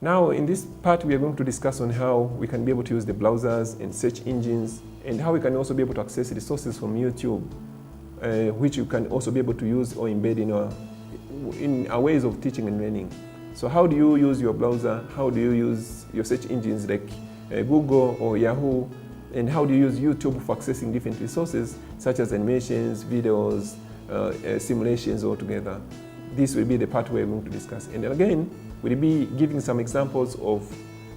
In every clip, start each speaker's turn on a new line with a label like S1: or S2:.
S1: Now in this part we are going to discuss on how we can be able to use the browsers and search engines, and how we can also be able to access resources from YouTube, which you can also be able to use or embed in our ways of teaching and learning. So how do you use your browser? How do you use your search engines like Google or Yahoo? And how do you use YouTube for accessing different resources such as animations, videos, simulations altogether? This will be the part we're going to discuss. And then again, we'll be giving some examples of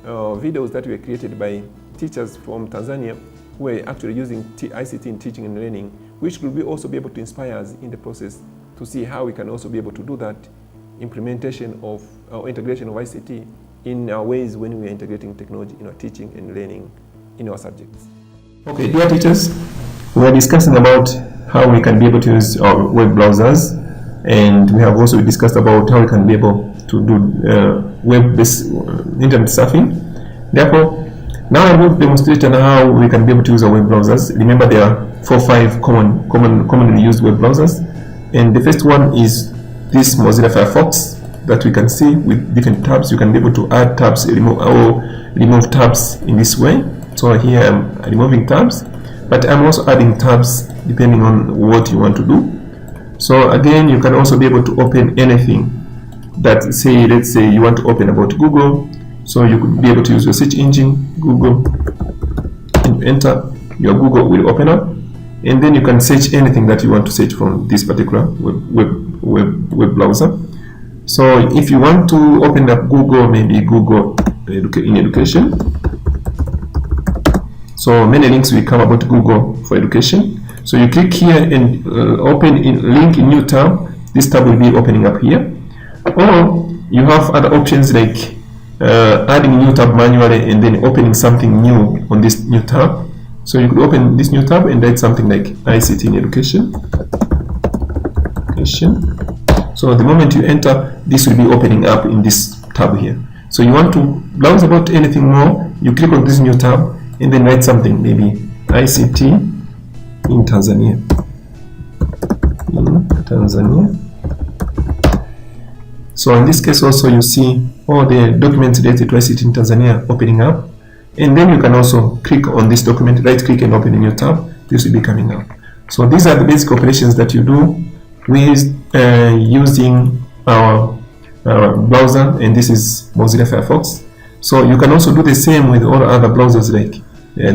S1: videos that were created by teachers from Tanzania who are actually using ICT in teaching and learning, which will also be able to inspire us in the process to see how we can also be able to do that implementation of integration of ICT in our ways when we are integrating technology in our teaching and learning in our subjects. Okay, dear teachers, we are discussing about how we can be able to use our web browsers, and we have also discussed about how we can be able to do web-based internet surfing. Therefore, now I'm going to demonstrate on how we can be able to use our web browsers. Remember, there are 4 or 5 commonly used web browsers, and the first one is this Mozilla Firefox that we can see with different tabs. You can be able to add tabs, remove tabs in this way. So here I'm removing tabs, but I'm also adding tabs depending on what you want to do. So again, you can also be able to open anything that, let's say you want to open about Google. So you could be able to use your search engine, Google, and enter. Your Google will open up, and then you can search anything that you want to search from this particular web browser. So if you want to open up Google, maybe Google in education. So many links will come about Google for education. So you click here and open link in new tab. This tab will be opening up here. Or you have other options like adding new tab manually and then opening something new on this new tab. So you could open this new tab and write something like ICT in education. So the moment you enter, this will be opening up in this tab here. So you want to browse about anything more, you click on this new tab and then write something, maybe ICT in Tanzania. So in this case also you see all the documents related to ICT in Tanzania opening up, and then you can also click on this document, right click and open a new tab. This will be coming up. So these are the basic operations that you do with using our browser, and this is Mozilla Firefox. So you can also do the same with all other browsers, like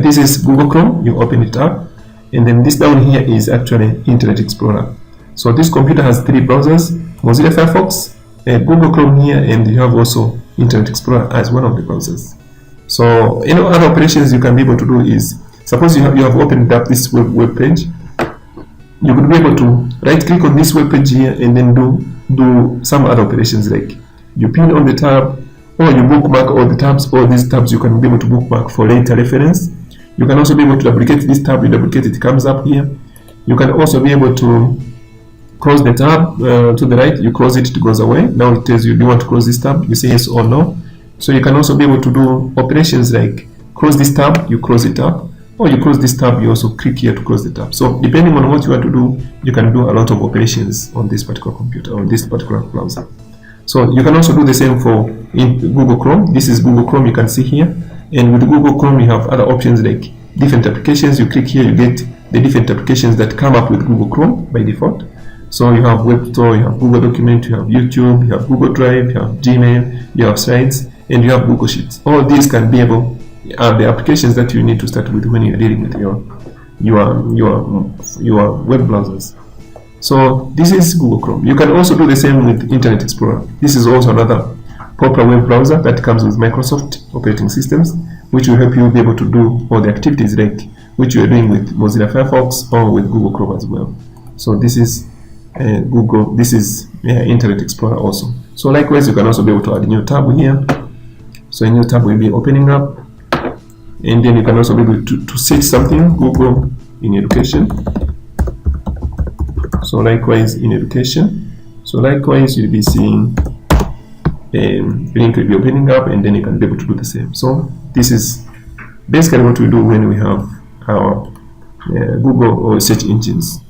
S1: this is Google Chrome. You open it up, and then this down here is actually Internet Explorer. So this computer has 3 browsers: Mozilla Firefox, Google Chrome here, and you have also Internet Explorer as one of the browsers. So other operations you can be able to do is, suppose you have opened up this web page, you could be able to right click on this web page here and then do some other operations, like you pin on the tab, or you bookmark all the tabs. All these tabs you can be able to bookmark for later reference. You can also be able to duplicate this tab. You duplicate it, comes up here. You can also be able to close the tab to the right. You close it, it goes away. Now it tells you, do you want to close this tab? You say yes or no. So you can also be able to do operations like close this tab, you close it up, or you close this tab, you also click here to close the tab. So depending on what you want to do, you can do a lot of operations on this particular computer, on this particular browser. So you can also do the same for in Google Chrome. This is Google Chrome, you can see here. And with Google Chrome, you have other options like different applications. You click here, you get the different applications that come up with Google Chrome by default. So you have Web Store, you have Google Document, you have YouTube, you have Google Drive, you have Gmail, you have Slides, and you have Google Sheets. All these can be able are the applications that you need to start with when you're dealing with your web browsers. So this is Google Chrome. You can also do the same with Internet Explorer. This is also another proper web browser that comes with Microsoft operating systems, which will help you be able to do all the activities like which you are doing with Mozilla Firefox or with Google Chrome as well. So this is Internet Explorer also. So likewise, you can also be able to add a new tab here. So a new tab will be opening up, and then you can also be able to search something, Google in education. So likewise in education. So likewise you'll be seeing a link will be opening up, and then you can be able to do the same. So this is basically what we do when we have our Google or search engines.